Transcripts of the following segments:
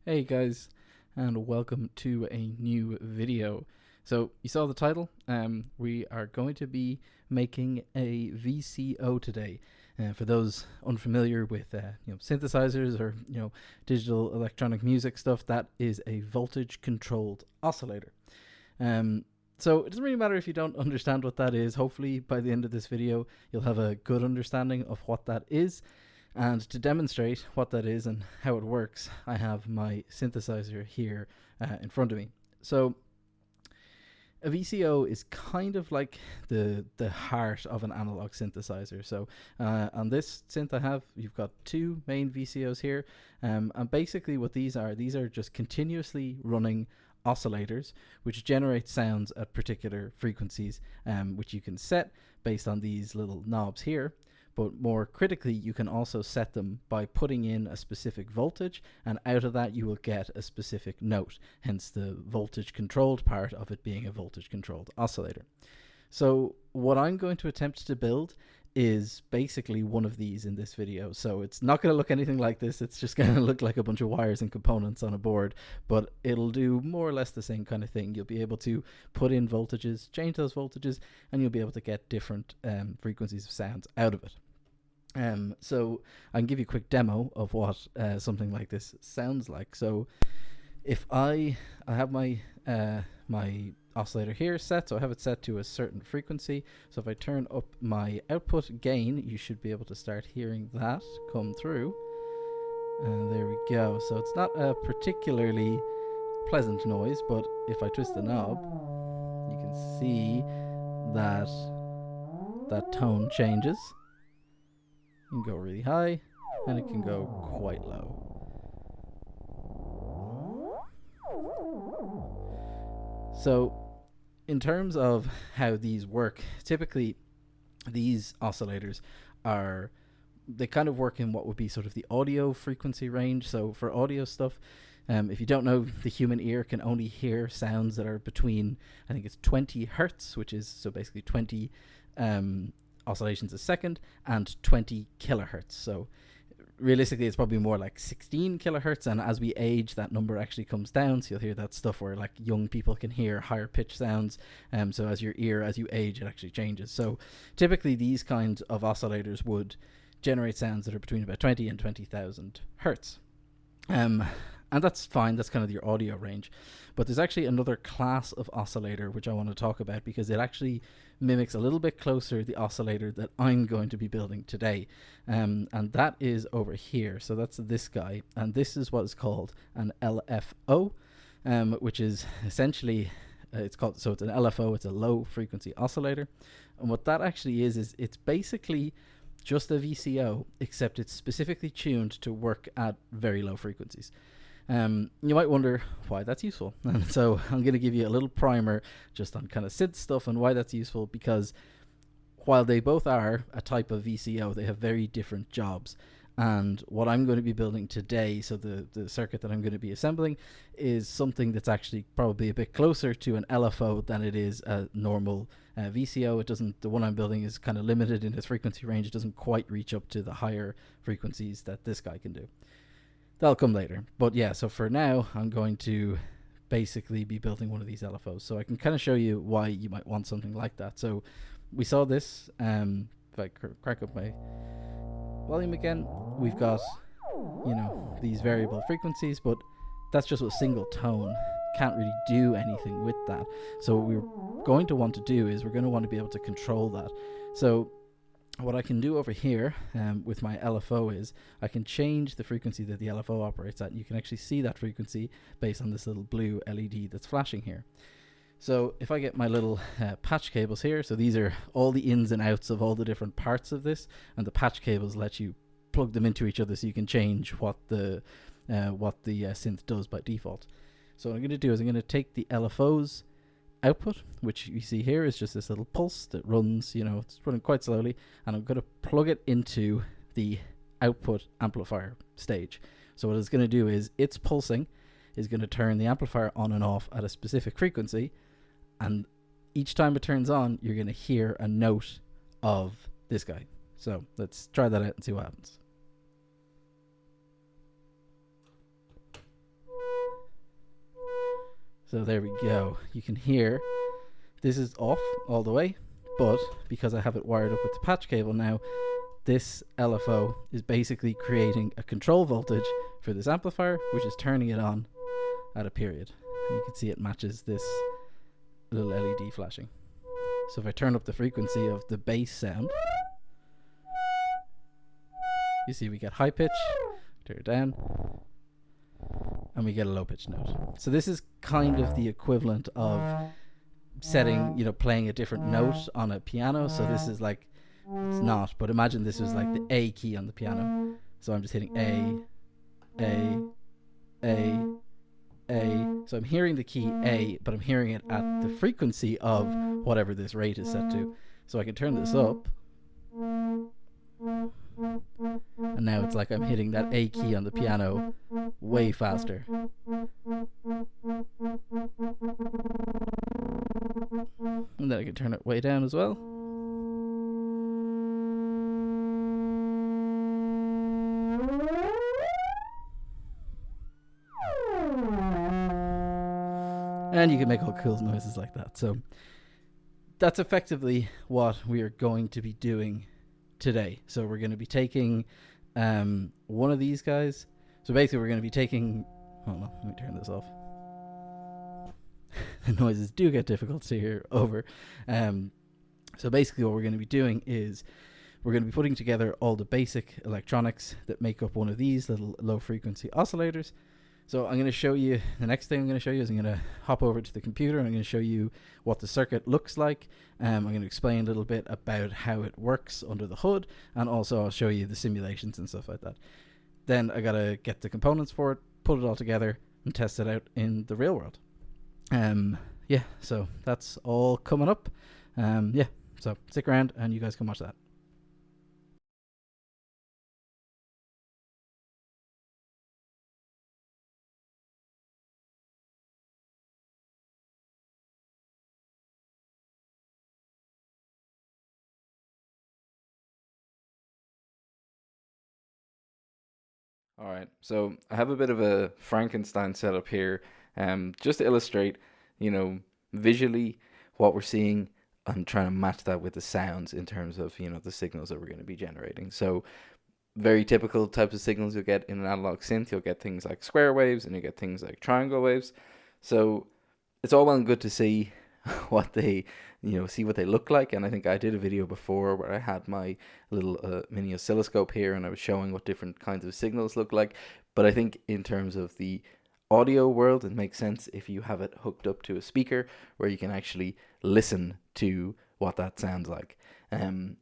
Hey guys, and welcome to a new video. So you saw the title. We are going to be making a VCO today. For those unfamiliar with synthesizers or digital electronic music stuff, that is a voltage controlled oscillator. So it doesn't really matter if you don't understand what that is. Hopefully by the end of this video you'll have a good understanding of what that is. And to demonstrate what that is and how it works, I have my synthesizer here in front of me. So a VCO is kind of like the heart of an analog synthesizer. So on this synth I have, you've got two main VCOs here. And basically what these are just continuously running oscillators which generate sounds at particular frequencies, which you can set based on these little knobs here. But more critically, you can also set them by putting in a specific voltage, and out of that you will get a specific note, hence the voltage controlled part of it being a voltage controlled oscillator. So what I'm going to attempt to build is basically one of these in this video. So it's not going to look anything like this, it's just going to look like a bunch of wires and components on a board, but it'll do more or less the same kind of thing. You'll be able to put in voltages, change those voltages, and you'll be able to get different frequencies of sounds out of it. So I can give you a quick demo of what something like this sounds like. So if I have my my oscillator here set, so I have it set to a certain frequency. So if I turn up my output gain, you should be able to start hearing that come through. And there we go. So it's not a particularly pleasant noise, but if I twist the knob, you can see that that tone changes. It can go really high and it can go quite low. So in terms of how these work, typically these oscillators they kind of work in what would be sort of the audio frequency range. So for audio stuff, if you don't know, the human ear can only hear sounds that are between, I think it's 20 hertz, which is so basically 20 oscillations a second, and 20 kilohertz. So realistically it's probably more like 16 kilohertz, and as we age that number actually comes down, so you'll hear that stuff where like young people can hear higher pitch sounds. So as your ear, as you age, it actually changes. So typically these kinds of oscillators would generate sounds that are between about 20 and 20,000 hertz. And that's fine, that's kind of your audio range. But there's actually another class of oscillator which I want to talk about, because it actually mimics a little bit closer the oscillator that I'm going to be building today. And that is over here. So that's this guy. And this is what is called an LFO, which is essentially, it's an LFO, it's a low frequency oscillator. And what that actually is it's basically just a VCO, except it's specifically tuned to work at very low frequencies. You might wonder why that's useful. And so I'm going to give you a little primer just on kind of synth stuff and why that's useful, because while they both are a type of VCO, they have very different jobs. And what I'm going to be building today, so the circuit that I'm going to be assembling, is something that's actually probably a bit closer to an LFO than it is a normal VCO. The one I'm building is kind of limited in its frequency range. It doesn't quite reach up to the higher frequencies that this guy can do. That'll come later. But yeah, so for now, I'm going to basically be building one of these LFOs. So I can kind of show you why you might want something like that. So we saw this. If I crack up my volume again, we've got, these variable frequencies, but that's just a single tone. Can't really do anything with that. So what we're going to want to do is we're going to want to be able to control that. So what I can do over here with my LFO is I can change the frequency that the LFO operates at. You can actually see that frequency based on this little blue LED that's flashing here. So if I get my little patch cables here, so these are all the ins and outs of all the different parts of this, and the patch cables let you plug them into each other so you can change what the synth does by default. So what I'm going to do is I'm going to take the LFO's output, which you see here is just this little pulse that runs, it's running quite slowly, and I'm going to plug it into the output amplifier stage. So what it's going to do is its pulsing is going to turn the amplifier on and off at a specific frequency, and each time it turns on you're going to hear a note of this guy. So let's try that out and see what happens. So there we go. You can hear this is off all the way, but because I have it wired up with the patch cable now, this LFO is basically creating a control voltage for this amplifier, which is turning it on at a period. And you can see it matches this little LED flashing. So if I turn up the frequency of the bass sound, you see we get high pitch, turn it down, and we get a low pitch note. So this is kind of the equivalent of setting, playing a different note on a piano. So this is like, it's not, but imagine this was like the A key on the piano. So I'm just hitting A. So I'm hearing the key A, but I'm hearing it at the frequency of whatever this rate is set to. So I can turn this up, and now it's like I'm hitting that A key on the piano way faster. And then I can turn it way down as well. And you can make all cool noises like that. So that's effectively what we are going to be doing today. So we're going to be taking one of these guys. So basically we're going to be taking... Hold on, let me turn this off. The noises do get difficult to hear over. So basically what we're going to be doing is we're going to be putting together all the basic electronics that make up one of these little low frequency oscillators. So I'm going to show you, the next thing I'm going to show you is I'm going to hop over to the computer and I'm going to show you what the circuit looks like. I'm going to explain a little bit about how it works under the hood, and also I'll show you the simulations and stuff like that. Then I got to get the components for it, put it all together and test it out in the real world. Yeah, so that's all coming up. Yeah, so stick around and you guys can watch that. All right, so I have a bit of a Frankenstein setup here, just to illustrate, visually what we're seeing. I'm trying to match that with the sounds in terms of, the signals that we're going to be generating. So very typical types of signals you'll get in an analog synth. You'll get things like square waves and you get things like triangle waves. So it's all well and good to see what they see what they look like, and I think I did a video before where I had my little mini oscilloscope here and I was showing what different kinds of signals look like. But I think in terms of the audio world, it makes sense if you have it hooked up to a speaker where you can actually listen to what that sounds like.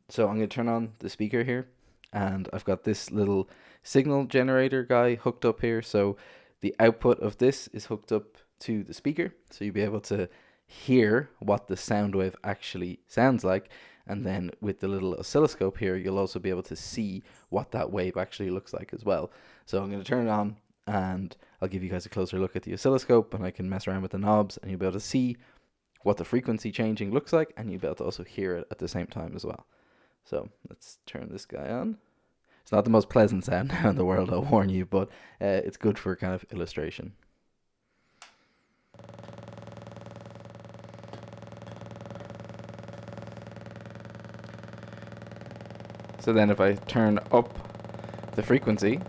So I'm going to turn on the speaker here, and I've got this little signal generator guy hooked up here. So the output of this is hooked up to the speaker, so you'll be able to hear what the sound wave actually sounds like, and then with the little oscilloscope here you'll also be able to see what that wave actually looks like as well. So I'm going to turn it on and I'll give you guys a closer look at the oscilloscope, and I can mess around with the knobs and you'll be able to see what the frequency changing looks like, and you'll be able to also hear it at the same time as well. So let's turn this guy on. It's not the most pleasant sound now in the world, I'll warn you, but it's good for kind of illustration. So then if I turn up the frequency,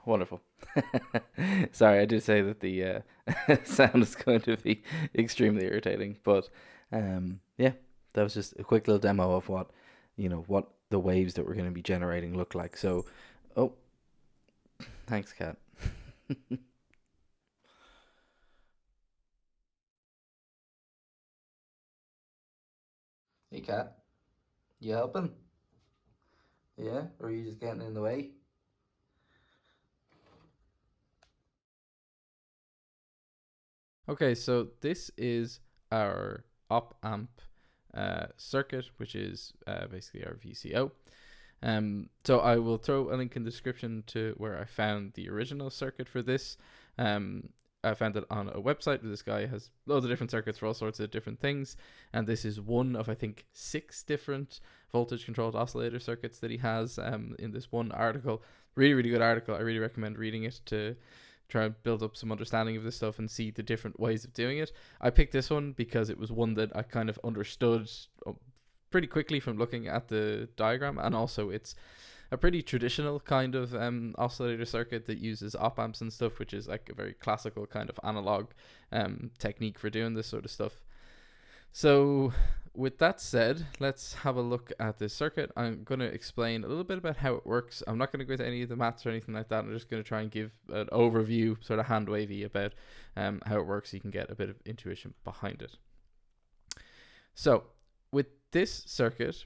wonderful. Sorry, I did say that the sound is going to be extremely irritating, but yeah, that was just a quick little demo of what the waves that we're going to be generating look like. So, oh, Thanks, Kat. Hey, Kat. You helping? Yeah? Or are you just getting in the way? Okay, so this is our op amp circuit, which is basically our VCO. So I will throw a link in the description to where I found the original circuit for this. I found it on a website where this guy has loads of different circuits for all sorts of different things, and this is one of, I think, 6 different voltage controlled oscillator circuits that he has in this one article. Really, really good article. I really recommend reading it to try and build up some understanding of this stuff and see the different ways of doing it. I picked this one because it was one that I kind of understood pretty quickly from looking at the diagram, and also it's a pretty traditional kind of oscillator circuit that uses op amps and stuff, which is like a very classical kind of analog technique for doing this sort of stuff. So with that said, let's have a look at this circuit. I'm going to explain a little bit about how it works. I'm not going to go into any of the maths or anything like that. I'm just going to try and give an overview, sort of hand wavy, about how it works so you can get a bit of intuition behind it. So with this circuit,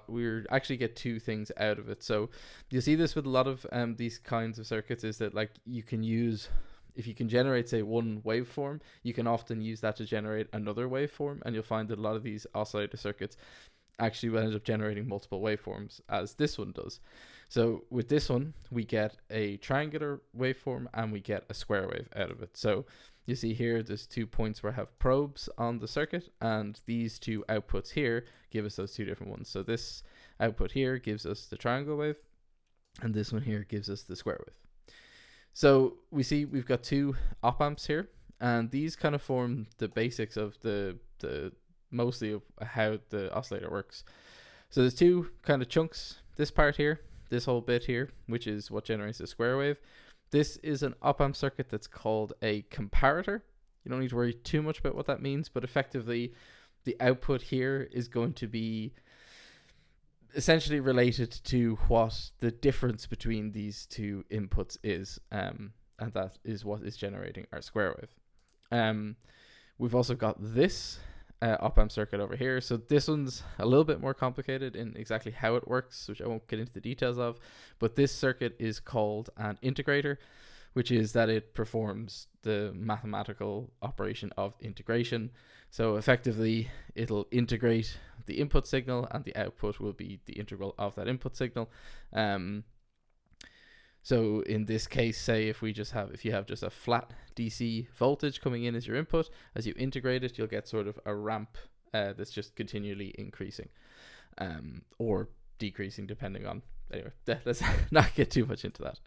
we're actually get 2 things out of it. So you see this with a lot of these kinds of circuits, is that like you can use, if you can generate, say, one waveform, you can often use that to generate another waveform, and you'll find that a lot of these oscillator circuits actually will end up generating multiple waveforms, as this one does. So with this one, we get a triangular waveform and we get a square wave out of it. So you see here, there's 2 points where I have probes on the circuit, and these 2 outputs here give us those 2 different ones. So this output here gives us the triangle wave, and this one here gives us the square wave. So we see we've got 2 op amps here, and these kind of form the basics of the mostly of how the oscillator works. So there's 2 kind of chunks. This part here, this whole bit here, which is what generates the square wave. This is an op amp circuit that's called a comparator. You don't need to worry too much about what that means, but effectively the output here is going to be essentially related to what the difference between these 2 inputs is, and that is what is generating our square wave. We've also got this op amp circuit over here. So this one's a little bit more complicated in exactly how it works, which I won't get into the details of, but this circuit is called an integrator, which is that it performs the mathematical operation of integration. So effectively, it'll integrate the input signal, and the output will be the integral of that input signal. So in this case, say if you have just a flat DC voltage coming in as your input, as you integrate it, you'll get sort of a ramp that's just continually increasing, or decreasing depending on. Anyway, let's not get too much into that.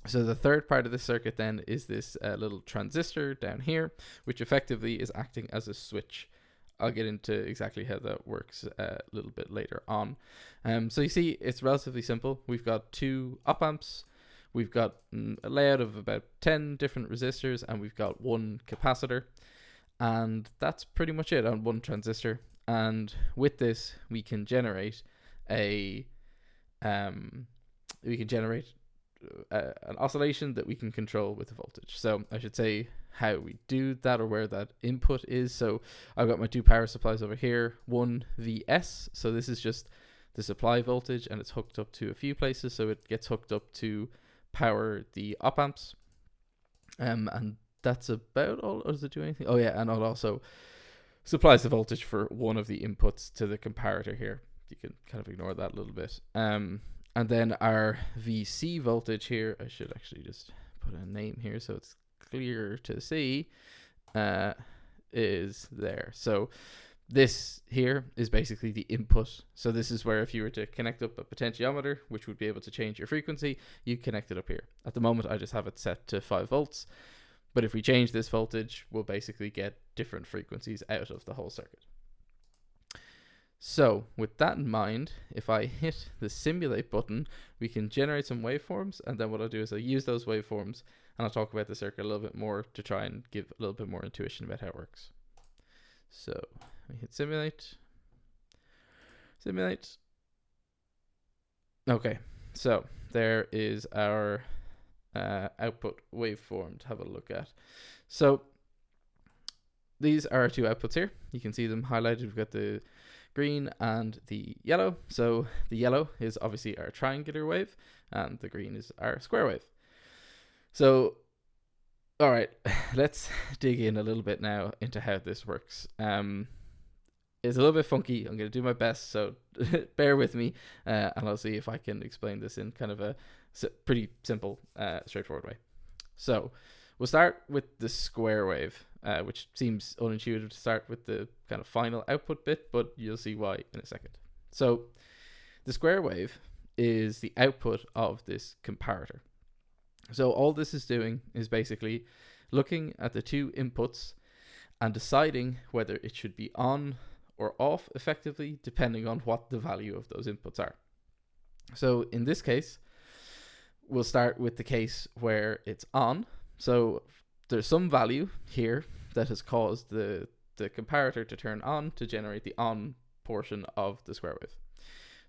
So the third part of the circuit then is this little transistor down here, which effectively is acting as a switch. I'll get into exactly how that works a little bit later on. So you see, it's relatively simple. We've got 2 op amps, we've got a layout of about 10 different resistors, and we've got 1 capacitor, and that's pretty much it on 1 transistor. And with this, we can generate an oscillation that we can control with the voltage. So I should say how we do that, or where that input is. So I've got my 2 power supplies over here, one VS, so this is just the supply voltage, and it's hooked up to a few places, so it gets hooked up to power the op amps, and that's about all. Or does it do anything? Oh yeah, and it also supplies the voltage for one of the inputs to the comparator here. You can kind of ignore that a little bit. And then our VC voltage here, I should actually just put a name here so it's clear to see, is there. So this here is basically the input. So this is where if you were to connect up a potentiometer, which would be able to change your frequency, you connect it up here. At the moment, I just have it set to 5 volts. But if we change this voltage, we'll basically get different frequencies out of the whole circuit. So with that in mind, if I hit the simulate button, we can generate some waveforms, and then what I'll do is I'll use those waveforms, and I'll talk about the circuit a little bit more to try and give a little bit more intuition about how it works. So we hit simulate. Okay, so there is our output waveform to have a look at. So these are our two outputs here. You can see them highlighted. We've got the green and the yellow. So the yellow is obviously our triangular wave, and the green is our square wave. So, all right, let's dig in a little bit now into how this works. It's a little bit funky. I'm going to do my best, so bear with me, and I'll see if I can explain this in kind of a pretty simple, straightforward way. So we'll start with the square wave, which seems unintuitive to start with the kind of final output bit, but you'll see why in a second. So the square wave is the output of this comparator. So all this is doing is basically looking at the two inputs and deciding whether it should be on or off effectively, depending on what the value of those inputs are. So in this case, we'll start with the case where it's on. So there's some value here that has caused the comparator to turn on to generate the on portion of the square wave.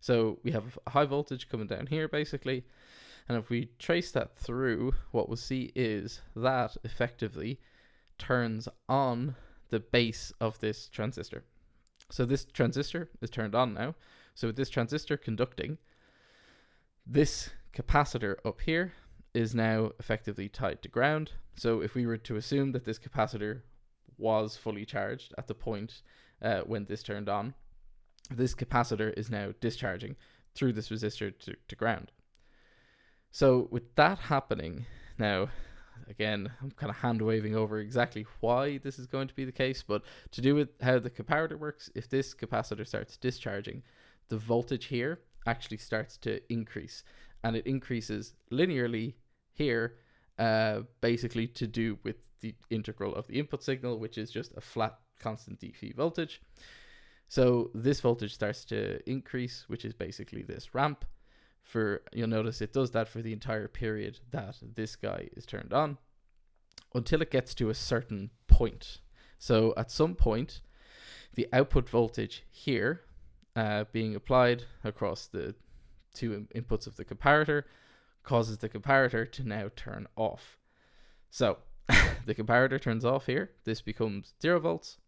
So we have a high voltage coming down here basically, and if we trace that through, what we'll see is that effectively turns on the base of this transistor. So this transistor is turned on now. So with this transistor conducting, this capacitor up here is now effectively tied to ground. So if we were to assume that this capacitor was fully charged at the point when this turned on, this capacitor is now discharging through this resistor to ground. So with that happening, now, again, I'm kind of hand waving over exactly why this is going to be the case, but to do with how the comparator works, if this capacitor starts discharging, the voltage here actually starts to increase, and it increases linearly here, basically to do with the integral of the input signal, which is just a flat constant DC voltage. So this voltage starts to increase, which is basically this ramp. You'll notice it does that for the entire period that this guy is turned on until it gets to a certain point. So at some point, the output voltage here being applied across the two inputs of the comparator causes the comparator to now turn off. So the comparator turns off here. This becomes 0 volts,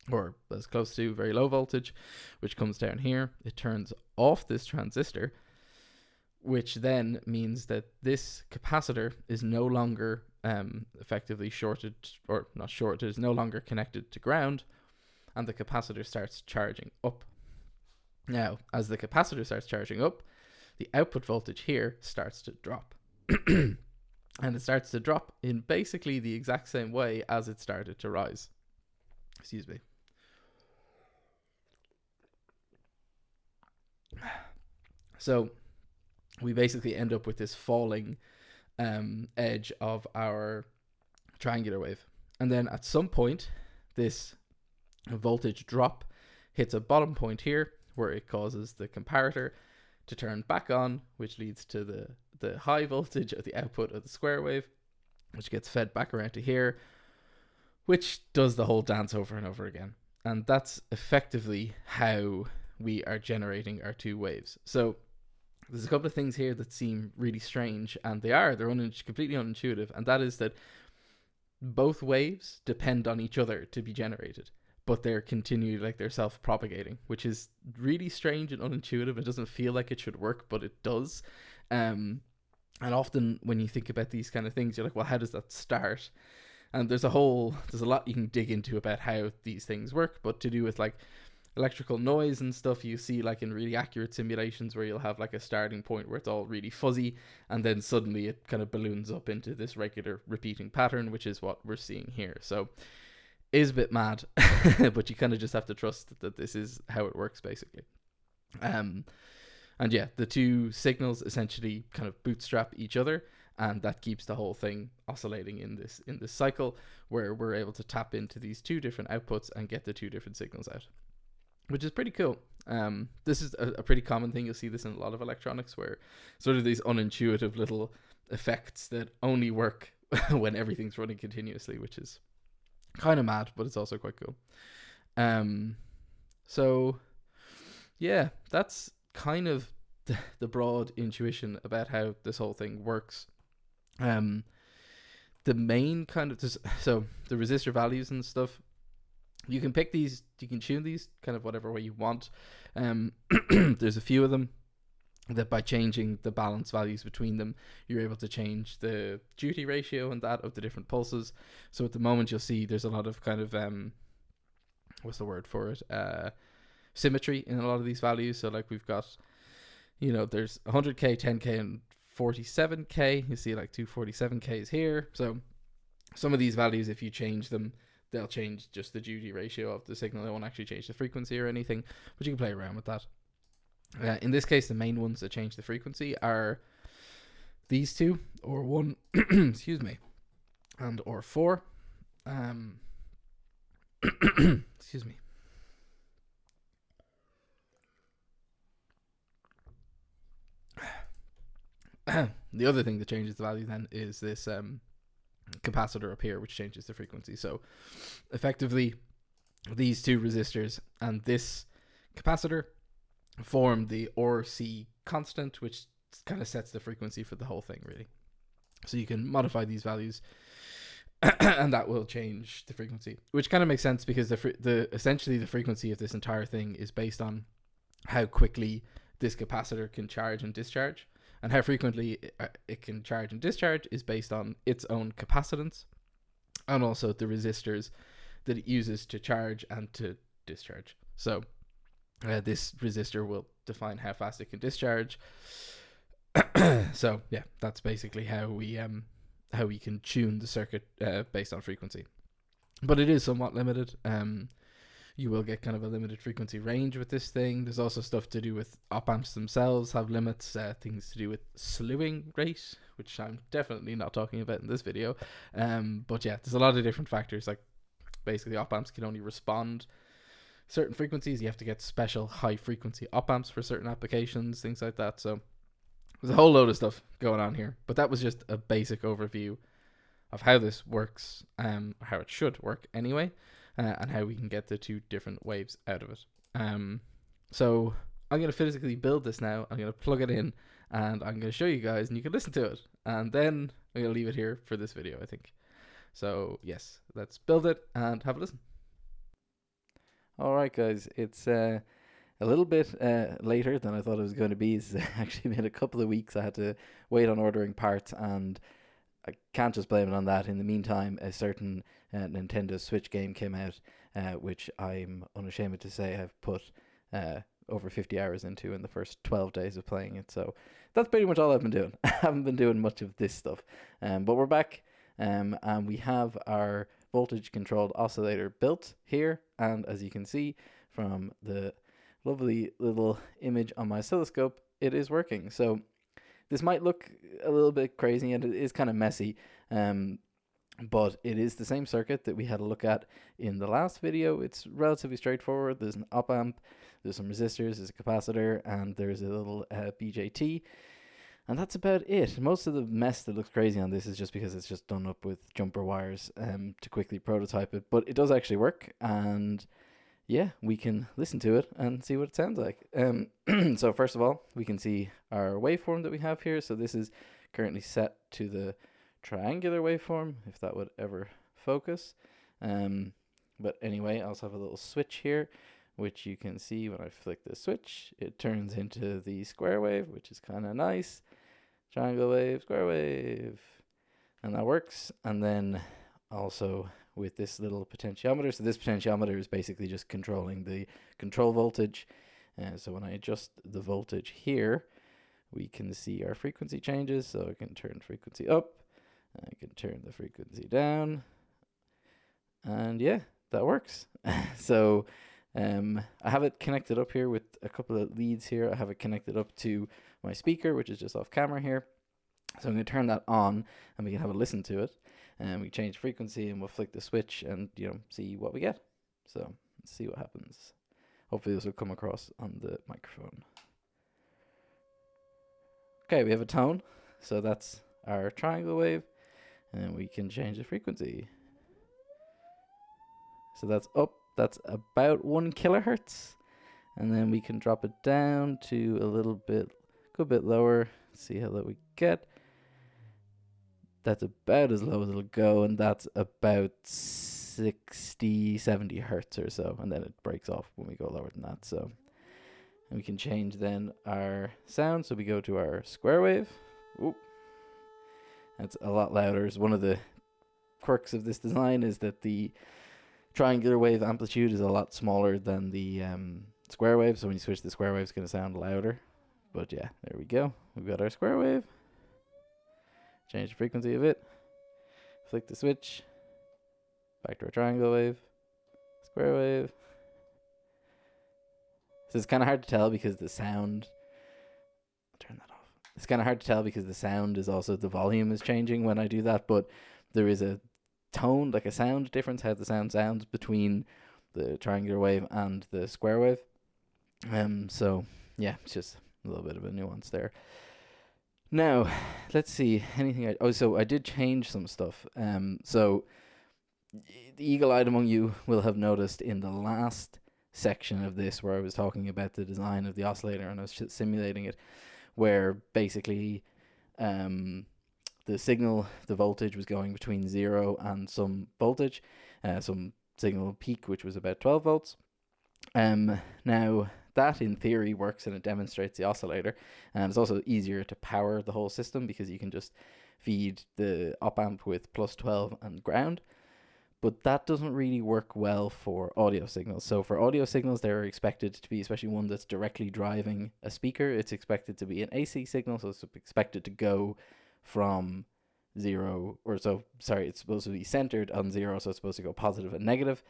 or as close to very low voltage, which comes down here. It turns off this transistor, which then means that this capacitor is no longer effectively shorted, or not shorted, is no longer connected to ground, and the capacitor starts charging up. Now, as the capacitor starts charging up, the output voltage here starts to drop. And it starts to drop in basically the exact same way as it started to rise. Excuse me. So we basically end up with this falling edge of our triangular wave. And then at some point, this voltage drop hits a bottom point here where it causes the comparator to turn back on, which leads to the high voltage of the output of the square wave, which gets fed back around to here, which does the whole dance over and over again. And that's effectively how we are generating our two waves. So there's a couple of things here that seem really strange, and they're completely unintuitive, and that is that both waves depend on each other to be generated, but they're they're self-propagating, which is really strange and unintuitive. It doesn't feel like it should work, but it does. And often when you think about these kind of things, you're like, well, how does that start? And there's a lot you can dig into about how these things work, but to do with like electrical noise and stuff, you see like in really accurate simulations where you'll have like a starting point where it's all really fuzzy, and then suddenly it kind of balloons up into this regular repeating pattern, which is what we're seeing here. So it is a bit mad, but you kind of just have to trust that this is how it works basically. And yeah, the two signals essentially kind of bootstrap each other, and that keeps the whole thing oscillating in this cycle where we're able to tap into these two different outputs and get the two different signals out, which is pretty cool. This is a pretty common thing. You'll see this in a lot of electronics, where sort of these unintuitive little effects that only work when everything's running continuously, which is kind of mad, but it's also quite cool. So yeah, that's kind of the broad intuition about how this whole thing works. The main kind of so the resistor values and stuff, you can pick these, you can tune these kind of whatever way you want. There's a few of them that by changing the balance values between them, you're able to change the duty ratio and that of the different pulses. So at the moment you'll see there's a lot of kind of what's the word for it, symmetry in a lot of these values. So like we've got, you know, there's 100k, 10k, and 47k. You see like two 47ks here. So some of these values, if you change them, they'll change just the duty ratio of the signal. They won't actually change the frequency or anything, but you can play around with that. In this case, the main ones that change the frequency are these two, or 1, excuse me, and or 4. Excuse me. The other thing that changes the value then is this capacitor up here, which changes the frequency. So effectively, these two resistors and this capacitor form the RC constant, which kind of sets the frequency for the whole thing, really. So you can modify these values and that will change the frequency, which kind of makes sense because essentially the frequency of this entire thing is based on how quickly this capacitor can charge and discharge, and how frequently it can charge and discharge is based on its own capacitance and also the resistors that it uses to charge and to discharge. So this resistor will define how fast it can discharge. So yeah, that's basically how we can tune the circuit based on frequency. But it is somewhat limited. You will get kind of a limited frequency range with this thing. There's also stuff to do with op amps themselves have limits, things to do with slewing rate, which I'm definitely not talking about in this video. But yeah, there's a lot of different factors. Like basically op amps can only respond certain frequencies. You have to get special high frequency op amps for certain applications, things like that. So there's a whole load of stuff going on here. But that was just a basic overview of how this works, or how it should work anyway. And how we can get the two different waves out of it. So I'm going to physically build this now. I'm going to plug it in and I'm going to show you guys and you can listen to it. And then I'm going to leave it here for this video, I think. So yes, let's build it and have a listen. Alright guys, it's a little bit later than I thought it was going to be. It's actually been a couple of weeks. I had to wait on ordering parts and I can't just blame it on that. In the meantime, a certain Nintendo Switch game came out, which I'm unashamed to say I've put over 50 hours into in the first 12 days of playing it. So that's pretty much all I've been doing. I haven't been doing much of this stuff. But we're back, and we have our voltage controlled oscillator built here. And as you can see from the lovely little image on my oscilloscope, it is working. So this might look a little bit crazy and it is kind of messy, but it is the same circuit that we had a look at in the last video. It's relatively straightforward. There's an op amp, there's some resistors, there's a capacitor, and there's a little BJT. And that's about it. Most of the mess that looks crazy on this is just because it's just done up with jumper wires to quickly prototype it. But it does actually work, and yeah, we can listen to it and see what it sounds like. So first of all, we can see our waveform that we have here. So this is currently set to the triangular waveform, if that would ever focus. But anyway, I also have a little switch here, which you can see when I flick the switch, it turns into the square wave, which is kind of nice. Triangle wave, square wave, and that works. And then also with this little potentiometer. So this potentiometer is basically just controlling the control voltage. So when I adjust the voltage here, we can see our frequency changes. So I can turn frequency up, I can turn the frequency down, and yeah, that works. So I have it connected up here with a couple of leads here. I have it connected up to my speaker, which is just off camera here. So I'm going to turn that on and we can have a listen to it. And we change frequency and we'll flick the switch and, you know, see what we get. So let's see what happens. Hopefully this will come across on the microphone. Okay, we have a tone. So that's our triangle wave. And we can change the frequency. So that's up. That's about 1 kilohertz. And then we can drop it down to a little bit Go a bit lower. See how low we get. That's about as low as it'll go, and that's about 60, 70 hertz or so, and then it breaks off when we go lower than that. So, and we can change then our sound. So we go to our square wave. Oop. That's a lot louder. It's one of the quirks of this design is that the triangular wave amplitude is a lot smaller than the square wave. So when you switch the square wave, it's going to sound louder. But yeah, there we go. We've got our square wave. Change the frequency of it. Flick the switch. Back to our triangle wave. Square wave. So it's kind of hard to tell because the sound... I'll turn that off. It's kind of hard to tell because the sound is also... The volume is changing when I do that, but there is a tone, like a sound difference, how the sound sounds between the triangular wave and the square wave. So, yeah, it's just a little bit of a nuance there. Now, let's see, anything so I did change some stuff. So the eagle-eyed among you will have noticed in the last section of this where I was talking about the design of the oscillator and I was simulating it, where basically the signal, the voltage was going between 0 and some voltage, some signal peak, which was about 12 volts. Now, that in theory works and it demonstrates the oscillator, and it's also easier to power the whole system because you can just feed the op amp with plus 12 and ground. But that doesn't really work well for audio signals. So for audio signals, they're expected to be, especially one that's directly driving a speaker, it's expected to be an AC signal, so it's expected to go from 0, or so, sorry, it's supposed to be centered on 0, so it's supposed to go positive and negative.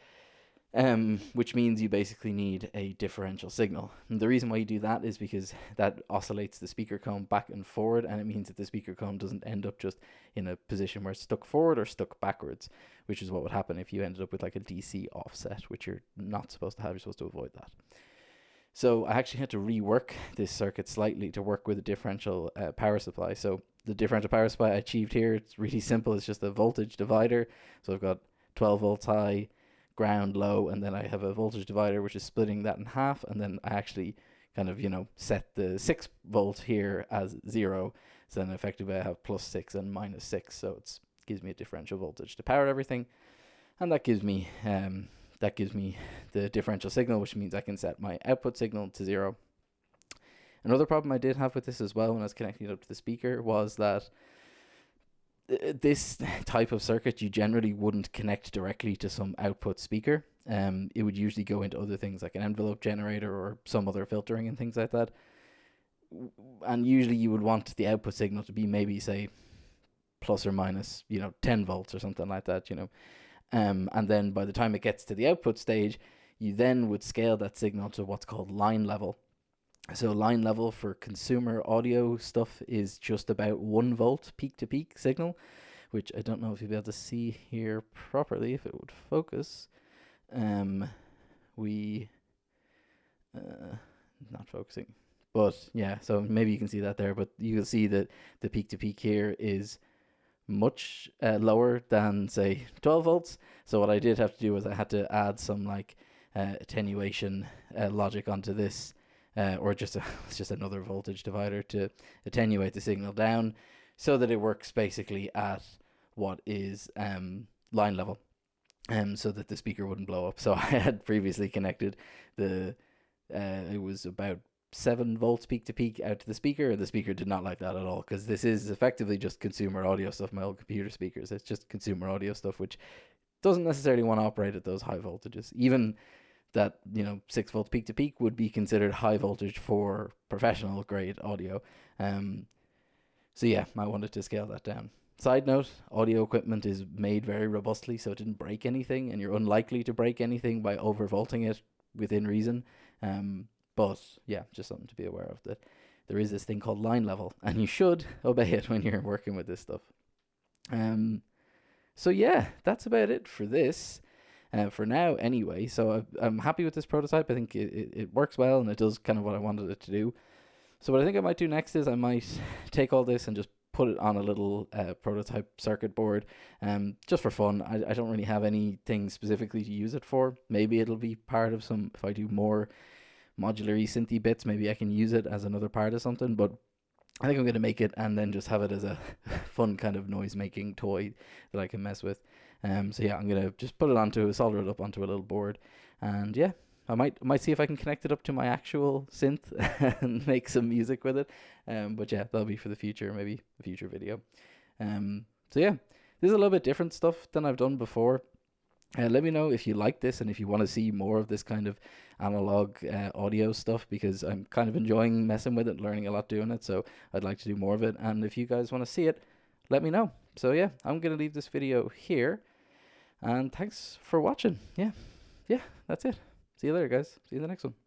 Which means you basically need a differential signal. And the reason why you do that is because that oscillates the speaker cone back and forward, and it means that the speaker cone doesn't end up just in a position where it's stuck forward or stuck backwards, which is what would happen if you ended up with like a DC offset, which you're not supposed to have. You're supposed to avoid that. So I actually had to rework this circuit slightly to work with a differential power supply. So the differential power supply I achieved here, it's really simple. It's just a voltage divider. So I've got 12 volts high, ground low, and then I have a voltage divider which is splitting that in half, and then I actually kind of, set the 6 volt here as 0, so then effectively I have plus 6 and minus 6, so it gives me a differential voltage to power everything, and that gives me the differential signal, which means I can set my output signal to 0. Another problem I did have with this as well when I was connecting it up to the speaker was that this type of circuit you generally wouldn't connect directly to some output speaker. It would usually go into other things like an envelope generator or some other filtering and things like that. And usually you would want the output signal to be maybe, say, plus or minus, 10 volts or something like that, and then by the time it gets to the output stage, you then would scale that signal to what's called line level. So line level for consumer audio stuff is just about 1 volt peak to peak signal, which I don't know if you'll be able to see here properly if it would focus. Not focusing, but yeah, so maybe you can see that there, but you can see that the peak to peak here is much lower than, say, 12 volts. So what I did have to do was I had to add some attenuation logic onto this, or it's just another voltage divider to attenuate the signal down so that it works basically at what is line level, so that the speaker wouldn't blow up. So I had previously connected it was about 7 volts peak to peak out to the speaker, and the speaker did not like that at all, because this is effectively just consumer audio stuff. My old computer speakers, it's just consumer audio stuff, which doesn't necessarily want to operate at those high voltages. Even that 6 volts peak to peak would be considered high voltage for professional grade audio. So yeah, I wanted to scale that down. Side note, audio equipment is made very robustly, so it didn't break anything, and you're unlikely to break anything by overvolting it within reason. But yeah, just something to be aware of, that there is this thing called line level, and you should obey it when you're working with this stuff. So yeah, that's about it for this. For now anyway. So I'm happy with this prototype. I think it works well, and it does kind of what I wanted it to do. So what I think I might do next is I might take all this and just put it on a little prototype circuit board, just for fun. I don't really have anything specifically to use it for. Maybe it'll be part of some, if I do more modular synthy bits, maybe I can use it as another part of something, but I think I'm going to make it and then just have it as a fun kind of noise making toy that I can mess with. So yeah, I'm going to just put it onto, solder it up onto a little board, and yeah, I might see if I can connect it up to my actual synth and make some music with it. But yeah, that'll be for the future, maybe a future video. So yeah, this is a little bit different stuff than I've done before. Let me know if you like this and if you want to see more of this kind of analog audio stuff, because I'm kind of enjoying messing with it, learning a lot doing it. So I'd like to do more of it. And if you guys want to see it, let me know. So yeah, I'm going to leave this video here. And thanks for watching. Yeah, that's it. See you later, guys. See you in the next one.